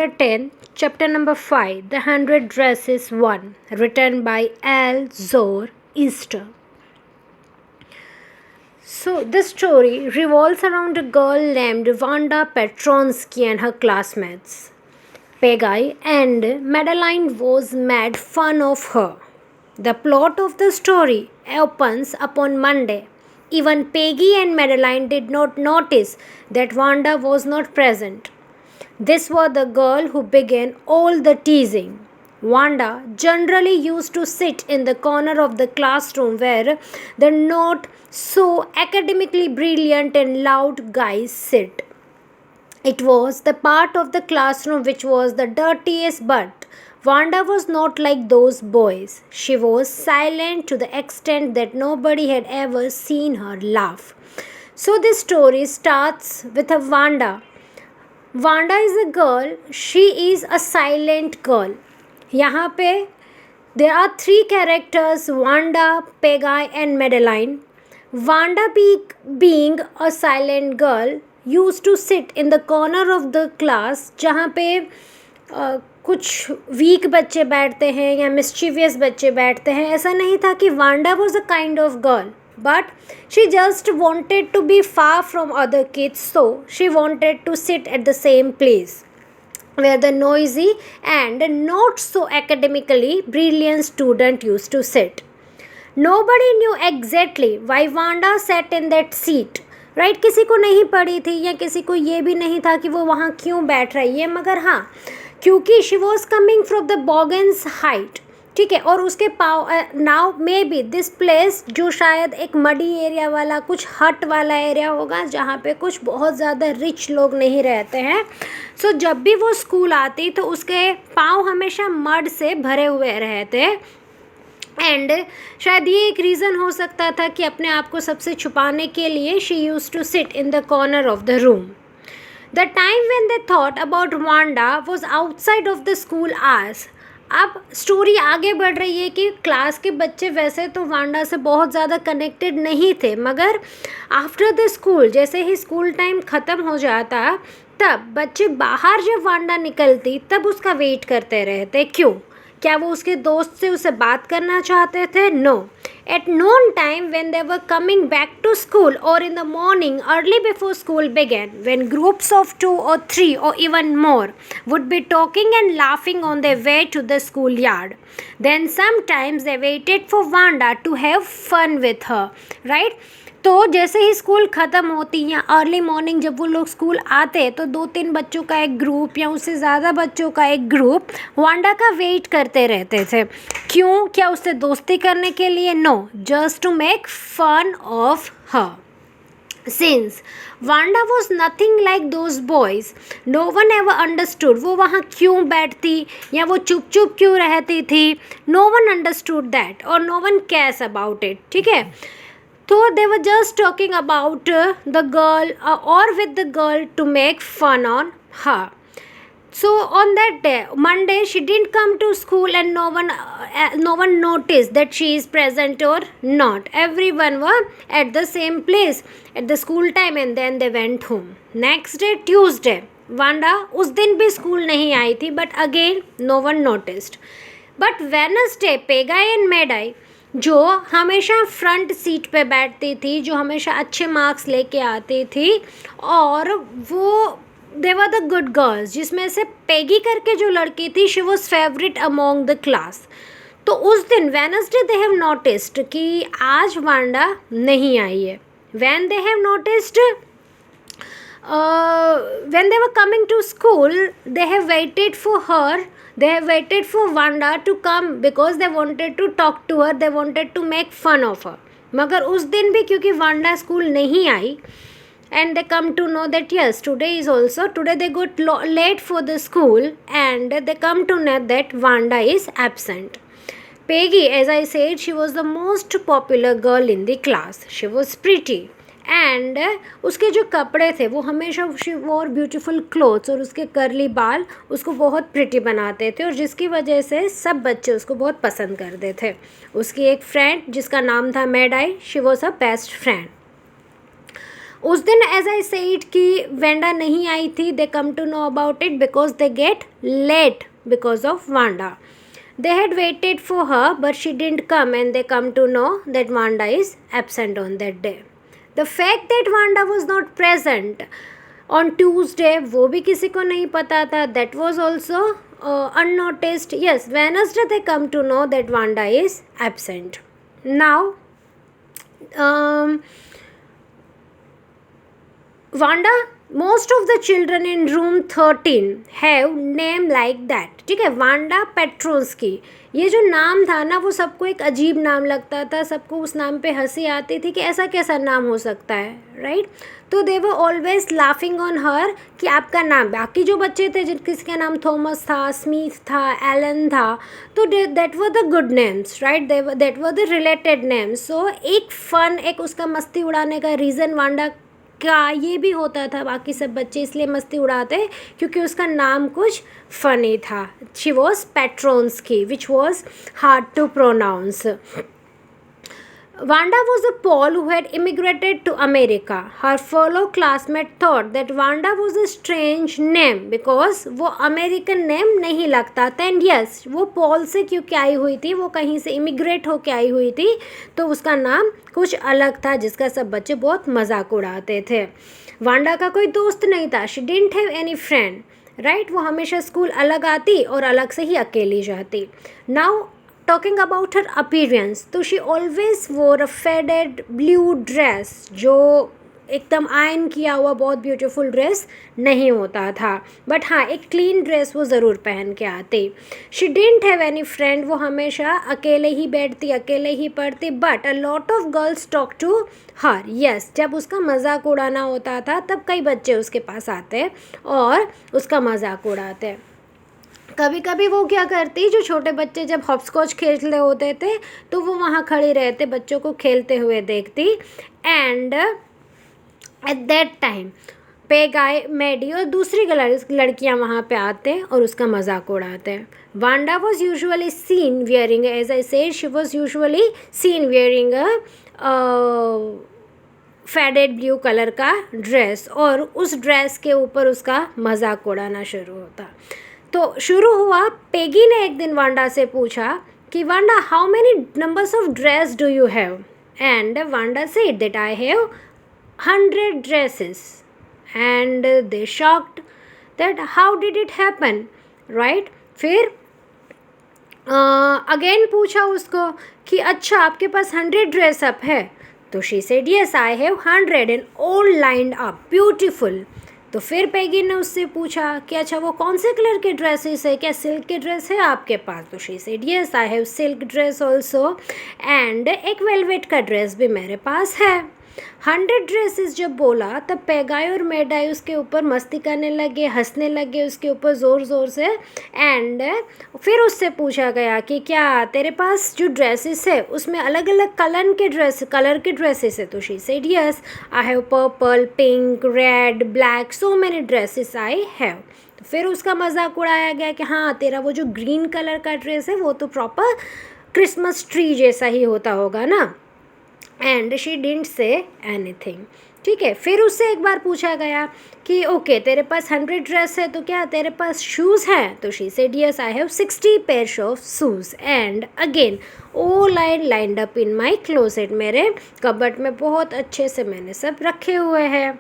Chapter 10, Chapter number 5, The 100 Dresses 1, written by Al Zor Easter. So, this story revolves around a girl named Wanda Petronsky and her classmates. Peggy and Madeline was mad fun of her. The plot of the story opens upon Monday. Even Peggy and Madeline did not notice that Wanda was not present. This was the girl who began all the teasing. Wanda generally used to sit in the corner of the classroom where the not so academically brilliant and loud guys sit. It was the part of the classroom which was the dirtiest, but Wanda was not like those boys. She was silent to the extent that nobody had ever seen her laugh. So this story starts with a Wanda. Wanda is a girl. She is a silent girl. यहाँ पे there are three characters, Wanda, Peggy and Madeline. Wanda being a silent girl used to sit in the corner of the class जहाँ पे कुछ week बच्चे बैठते हैं या mischievous बच्चे बैठते हैं. ऐसा नहीं था कि Wanda was a kind of girl. But she just wanted to be far from other kids, so she wanted to sit at the same place where the noisy and not so academically brilliant student used to sit. Nobody knew exactly why Wanda sat in that seat. Right किसी को नहीं पड़ी थी या किसी को ये भी नहीं था कि वो वहाँ क्यों बैठ रही है, मगर हाँ क्योंकि she was coming from the Boggins height. ठीक है. और उसके पाव now may be this place जो शायद एक मडी एरिया वाला कुछ हट वाला एरिया होगा जहाँ पे कुछ बहुत ज़्यादा रिच लोग नहीं रहते हैं. सो जब भी वो स्कूल आती तो उसके पाँव हमेशा मड से भरे हुए रहते. एंड शायद ये एक रीज़न हो सकता था कि अपने आप को सबसे छुपाने के लिए she use to sit in the corner of the room. The time when they thought about Wanda was outside of the school hours. अब स्टोरी आगे बढ़ रही है कि क्लास के बच्चे वैसे तो वांडा से बहुत ज़्यादा कनेक्टेड नहीं थे, मगर आफ्टर द स्कूल जैसे ही स्कूल टाइम ख़त्म हो जाता तब बच्चे बाहर जब वांडा निकलती तब उसका वेट करते रहते. क्यों? क्या वो उसके दोस्त से उसे बात करना चाहते थे? No. At noon time when they were coming back to school or in the morning early before school began, when groups of 2 or 3 or even more would be talking and laughing on their way to the schoolyard, then sometimes they waited for Wanda to have fun with her, right? तो जैसे ही school ख़त्म होती या early morning जब वो लोग school आते तो 2-3 बच्चों का एक ग्रुप या उससे ज़्यादा बच्चों का एक ग्रुप वांडा का वेट करते रहते थे. क्यों? क्या उससे दोस्ती करने के लिए? No, just to make fun of her. Since Wanda was nothing like those boys, no one ever understood वो वहाँ क्यों बैठती या वो चुप चुप क्यों रहती थी. No one understood that or no one cares about it. ठीक है. So they were just talking about the girl or with the girl to make fun on her. So on that day, Monday, she didn't come to school and no one noticed that she is present or not. Everyone were at the same place at the school time and then they went home. Next day, Tuesday, Wanda उस दिन भी school नहीं आई थी, but again no one noticed. But Wednesday, Peggy and Maddie जो हमेशा front seat पे बैठती थी, जो हमेशा अच्छे मार्क्स लेके आती थी और वो दे वर द गुड गर्ल्स, जिसमें से पेगी करके जो लड़की थी she was favourite among the class. तो उस दिन वेनसडे दे हैव नोटिस्ड कि आज वांडा नहीं आई है. When they have noticed when they were coming to school, they have waited for her. They have waited for Wanda to come because they wanted to talk to her. They wanted to make fun of her. मगर उस दिन भी क्योंकि Wanda school नहीं आई and they come to know that yes, today they got late for the school and they come to know that Wanda is absent. Peggy, as I said, she was the most popular girl in the class. She was pretty. And उसके जो कपड़े थे वो हमेशा she war beautiful clothes और उसके करली बाल उसको बहुत प्रिटी बनाते थे और जिसकी वजह से सब बच्चे उसको बहुत पसंद करते थे. उसकी एक फ्रेंड जिसका नाम था Maddie, she was a best friend. उस दिन एज आई सेड कि वेंडा नहीं आई थी, they come to know about it because they get late because of Wanda. They had waited for her, but she didn't come, and they come to know that Wanda is absent on that day. The fact that Wanda was not present on Tuesday, वो भी किसी को नहीं पता था. That was also unnoticed. Yes, Wednesday they come to know that Wanda is absent. Now, Wanda, most of the children in room 13 have name like that. ठीक है, Wanda Petronski, ये जो नाम था ना वो सबको एक अजीब नाम लगता था, सबको उस नाम पे हंसी आती थी कि ऐसा कैसा नाम हो सकता है, राइट. तो they were always laughing on her कि आपका नाम, बाकी जो बच्चे थे जिन किसी का नाम थॉमस था, स्मिथ था, एलन था, तो that were the good names, right, that were the related names. So एक फन, एक उसका मस्ती उड़ाने का रीज़न वांडा का ये भी होता था. बाकी सब बच्चे इसलिए मस्ती उड़ाते क्योंकि उसका नाम कुछ फ़नी था. She was Petronski which was hard to pronounce. Wanda was a Pole who had immigrated to America. Her fellow classmate thought that Wanda was a strange name because वो अमेरिकन नेम नहीं लगता था. And yes, वो Paul से क्योंकि आई हुई थी, वो कहीं से इमिग्रेट होके आई हुई थी, तो उसका नाम कुछ अलग था जिसका सब बच्चे बहुत मजाक उड़ाते थे. वांडा का कोई दोस्त नहीं था. She didn't have any friend, right. वो हमेशा स्कूल अलग आती और अलग से ही अकेली जाती. Now talking about her appearance, तो she always wore a faded blue dress, जो एकदम आयन किया हुआ बहुत ब्यूटीफुल ड्रेस नहीं होता था, बट हाँ एक क्लीन ड्रेस वो ज़रूर पहन के आती. She didn't have any friend, वो हमेशा अकेले ही बैठती, अकेले ही पढ़ती. But a lot of girls talk to her. Yes, जब उसका मजाक उड़ाना होता था तब कई बच्चे उसके पास आते और उसका मजाक उड़ाते. कभी कभी वो क्या करती, जो छोटे बच्चे जब हॉपस्कॉच खेल रहे होते थे तो वो वहाँ खड़ी रहते, बच्चों को खेलते हुए देखती. And at that time Peggy, Maddie और दूसरी लड़कियाँ वहाँ पे आते और उसका मजाक उड़ाते. Wanda was usually seen wearing, as I said, she was usually seen wearing faded blue colour का ड्रेस, और उस ड्रेस के ऊपर उसका मजाक उड़ाना शुरू होता. तो शुरू हुआ, पेगी ने एक दिन वांडा से पूछा कि Wanda, how many numbers of dress do you have? And Wanda said that I have 100 dresses. And they shocked that how did it happen, right. फिर अगेन पूछा उसको कि अच्छा आपके पास 100 ड्रेस अप है? तो she said yes I have 100 and all lined up beautiful. तो फिर पेगी ने उससे पूछा कि अच्छा वो कौन से कलर के ड्रेसेस है, क्या सिल्क के ड्रेस है आपके पास? तो she said yes I have silk dress also, and एक वेलवेट का ड्रेस भी मेरे पास है. 100 ड्रेसेस जब बोला तब पेगाई और मेडाई उसके ऊपर मस्ती करने लगे, हंसने लगे उसके ऊपर ज़ोर ज़ोर से. एंड फिर उससे पूछा गया कि क्या तेरे पास जो ड्रेसेस है उसमें अलग अलग कलर के ड्रेसेस है? तो she said yes I have purple, pink, red, black, so many dresses I have. तो फिर उसका मजाक उड़ाया गया कि हाँ तेरा वो जो ग्रीन कलर का ड्रेस है वो तो प्रॉपर क्रिसमस ट्री जैसा ही होता होगा ना. And she didn't say anything. ठीक है, फिर उससे एक बार पूछा गया कि ओके तेरे पास 100 ड्रेस है तो क्या तेरे पास शूज़ हैं? तो she said yes I have 60 pairs of shoes. And again all I lined up in my closet, मेरे कबर्ड में बहुत अच्छे से मैंने सब रखे हुए हैं.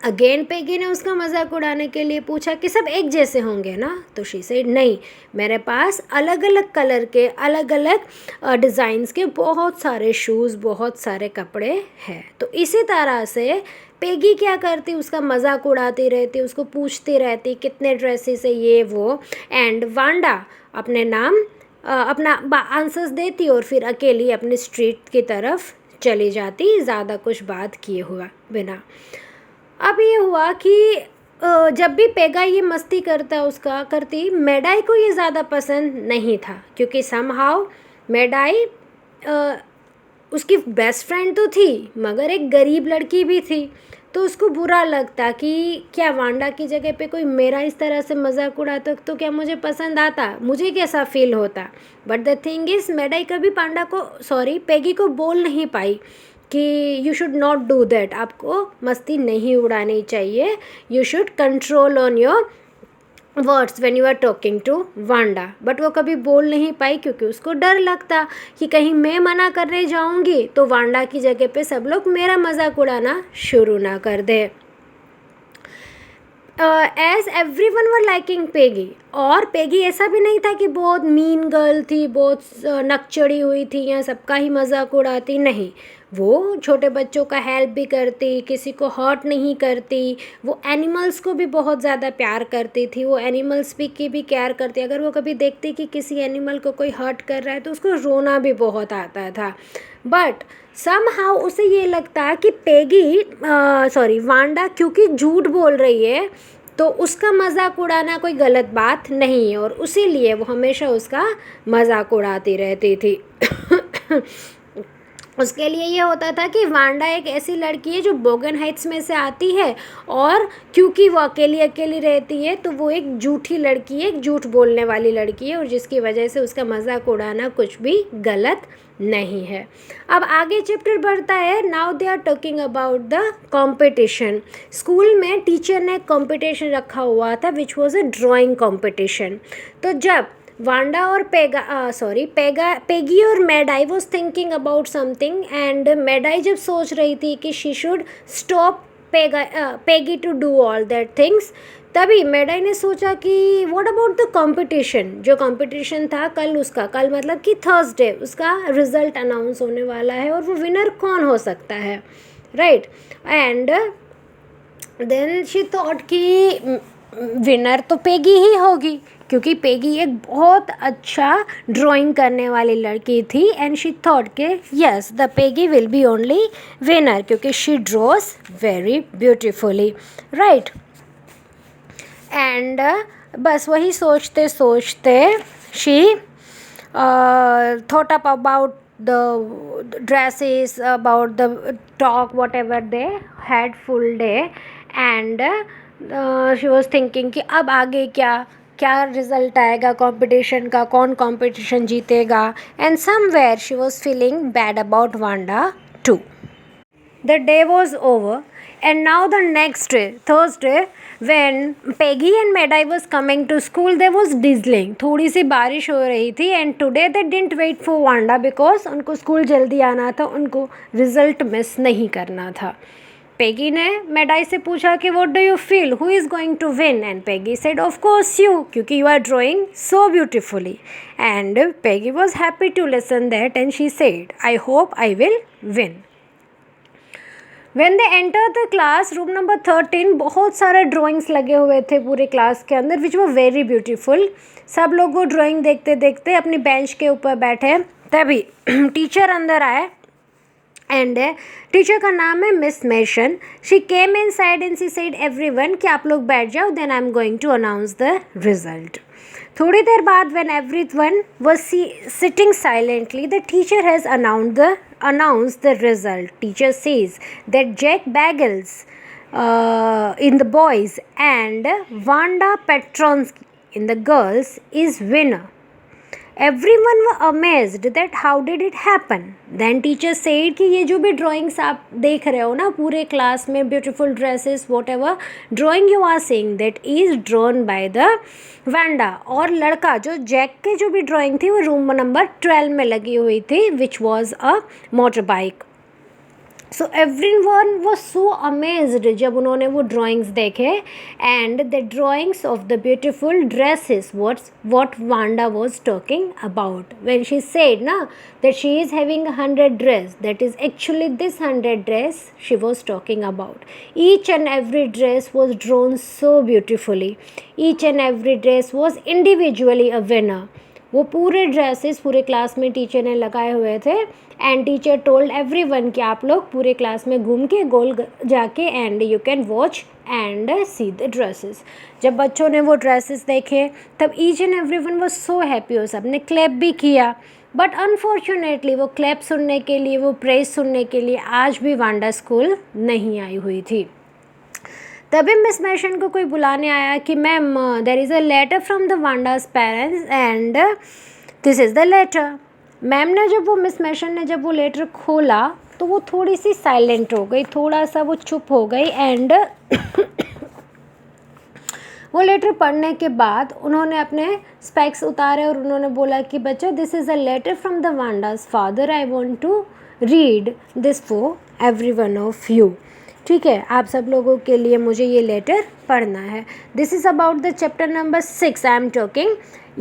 अगेन पेगी ने उसका मजाक उड़ाने के लिए पूछा कि सब एक जैसे होंगे ना? तो शी सेड नहीं, मेरे पास अलग अलग कलर के, अलग अलग डिज़ाइंस के बहुत सारे शूज़, बहुत सारे कपड़े हैं. तो इसी तरह से पेगी क्या करती, उसका मजाक उड़ाती रहती, उसको पूछती रहती कितने ड्रेसेस है ये वो. एंड वांडा अपने नाम अपना आंसर्स देती और फिर अकेली अपनी स्ट्रीट की तरफ चली जाती, ज़्यादा कुछ बात किए हुआ बिना. अब ये हुआ कि जब भी पेगा ये मस्ती करती, मेडाई को ये ज़्यादा पसंद नहीं था क्योंकि समहाउ मेडाई उसकी बेस्ट फ्रेंड तो थी मगर एक गरीब लड़की भी थी. तो उसको बुरा लगता कि क्या वांडा की जगह पे कोई मेरा इस तरह से मजाक उड़ाता तो क्या मुझे पसंद आता, मुझे कैसा फील होता. But the thing is Maddie कभी पेगी को बोल नहीं पाई कि you should not do that, आपको मस्ती नहीं उड़ानी चाहिए, you should control on your words when you are talking to Wanda. But वो कभी बोल नहीं पाई क्योंकि उसको डर लगता कि कहीं मैं मना करने जाऊंगी तो वांडा की जगह पे सब लोग मेरा मजाक उड़ाना शुरू ना कर दे। एज एवरी वन वर लाइकिंग पेगी, और पेगी ऐसा भी नहीं था कि बहुत मीन गर्ल थी, बहुत नकचड़ी हुई थी या सबका ही मजाक उड़ाती, नहीं, वो छोटे बच्चों का हेल्प भी करती, किसी को हर्ट नहीं करती, वो एनिमल्स को भी बहुत ज़्यादा प्यार करती थी, वो एनिमल्स भी की भी केयर करती। अगर वो कभी देखती कि किसी एनिमल को कोई हर्ट कर रहा है तो उसको रोना भी बहुत आता था। बट समहाउ उसे ये लगता कि पेगी वांडा क्योंकि झूठ बोल रही है तो उसका मजाक उड़ाना कोई गलत बात नहीं है, और उसीलिए वो हमेशा उसका मजाक उड़ाती रहती थी। उसके लिए ये होता था कि वांडा एक ऐसी लड़की है जो बोगन हाइट्स में से आती है, और क्योंकि वो अकेली अकेली रहती है तो वो एक झूठी लड़की है, एक झूठ बोलने वाली लड़की है, और जिसकी वजह से उसका मजाक उड़ाना कुछ भी गलत नहीं है। अब आगे चैप्टर बढ़ता है। Now they are talking about the competition. School में टीचर ने कंपटीशन रखा हुआ था which was a drawing competition. तो जब वांडा और पेगी और Maddie was thinking about something, and Maddie जब सोच रही थी कि she should stop Peggy to do all that things, तभी मेडाई ने सोचा कि व्हाट अबाउट द कंपटीशन। जो कंपटीशन था कल, उसका कल मतलब कि थर्सडे, उसका रिजल्ट अनाउंस होने वाला है और वो विनर कौन हो सकता है, right. And then she thought कि विनर तो पेगी ही होगी, क्योंकि पेगी एक बहुत अच्छा ड्राइंग करने वाली लड़की थी, एंड शी थॉट के yes the Peggy will be only winner, क्योंकि she draws very beautifully, right. And बस वही सोचते सोचते she thought up about the dresses, about the talk, whatever they had full day, and she was thinking कि अब आगे क्या क्या रिजल्ट आएगा कंपटीशन का, कौन कंपटीशन जीतेगा, and somewhere she was feeling bad about Wanda too. The day was over, and now the next day, Thursday, when Peggy and Medai was coming to school, there was drizzling. थोड़ी सी बारिश हो रही थी, and today they didn't wait for Wanda because उनको school जल्दी आना था, उनको रिजल्ट मिस नहीं करना था। पेगी ने मेडाई से पूछा कि what do you feel, who is going to win, and Peggy said of course you, क्योंकि you are drawing so beautifully, and Peggy was happy to listen that, and she said I hope I will win. When they entered the class, room number 13, बहुत सारे drawings लगे हुए थे पूरे class के अंदर, विच were very beautiful. सब लोग वो ड्राइंग देखते देखते अपनी बेंच के ऊपर बैठे, तभी टीचर अंदर आए, एंड टीचर का नाम है Miss Mason. She came inside and she said everyone कि आप लोग बैठ जाओ, then I am going to announce the result. थोड़ी देर बाद when everyone was sitting silently, the teacher has announced the result. Teacher says that Jack Bagels in the boys and Wanda Petronsky in the girls is winner. Everyone were amazed that how did it happen. Then teacher said कि ये जो भी drawings आप देख रहे हो ना पूरे क्लास में, beautiful dresses, whatever drawing you are seeing, that is drawn by the Wanda. और लड़का जो जैक के जो भी drawing थी वो रूम नंबर 12 में लगी हुई थी, which was a motorbike. So everyone was so amazed जब उन्होंने वो drawings देखे, and the drawings of the beautiful dresses was what Wanda was talking about when she said na that she is having 100 dress, that is actually this 100 dress she was talking about. Each and every dress was drawn so beautifully, each and every dress was individually a winner. वो पूरे dresses पूरे class में teacher ने लगाए हुए थे, and teacher told everyone कि आप लोग पूरे क्लास में घूम के गोल जाके and you can watch and see the dresses. जब बच्चों ने वो ड्रेसेस देखे तब each and everyone was so happy, और सब ने क्लैप भी किया। बट अनफॉर्चुनेटली वो क्लैप सुनने के लिए, वो प्रेज सुनने के लिए आज भी वांडा स्कूल नहीं आई हुई थी। तभी मिस मेशन को कोई बुलाने आया कि ma'am there is a letter from the Wanda's parents and this is the letter. Ma'am ने जब वो मिस मेशन ने जब वो लेटर खोला तो वो थोड़ी सी साइलेंट हो गई, थोड़ा सा वो चुप हो गई एंड वो लेटर पढ़ने के बाद उन्होंने अपने स्पेक्स उतारे और उन्होंने बोला कि बच्चों this is a letter from the Wanda's father, I want to read this for every one of you. ठीक है, आप सब लोगों के लिए मुझे ये लेटर पढ़ना है। This is about the chapter number 6 I am talking.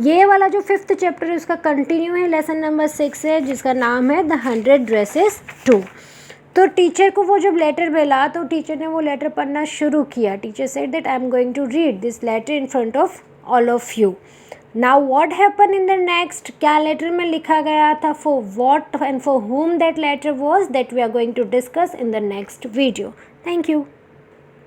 ये वाला जो 5th चैप्टर है उसका कंटिन्यू है, लेसन नंबर 6 है जिसका नाम है द 100 ड्रेसेस 2। तो टीचर को वो जब लेटर मिला तो टीचर ने वो लेटर पढ़ना शुरू किया। Teacher said that I am going to read this letter in front of all of you. Now what happen in the next, क्या लेटर में लिखा गया था, for what and for whom that letter was, that we are going to discuss in the next video. Thank you.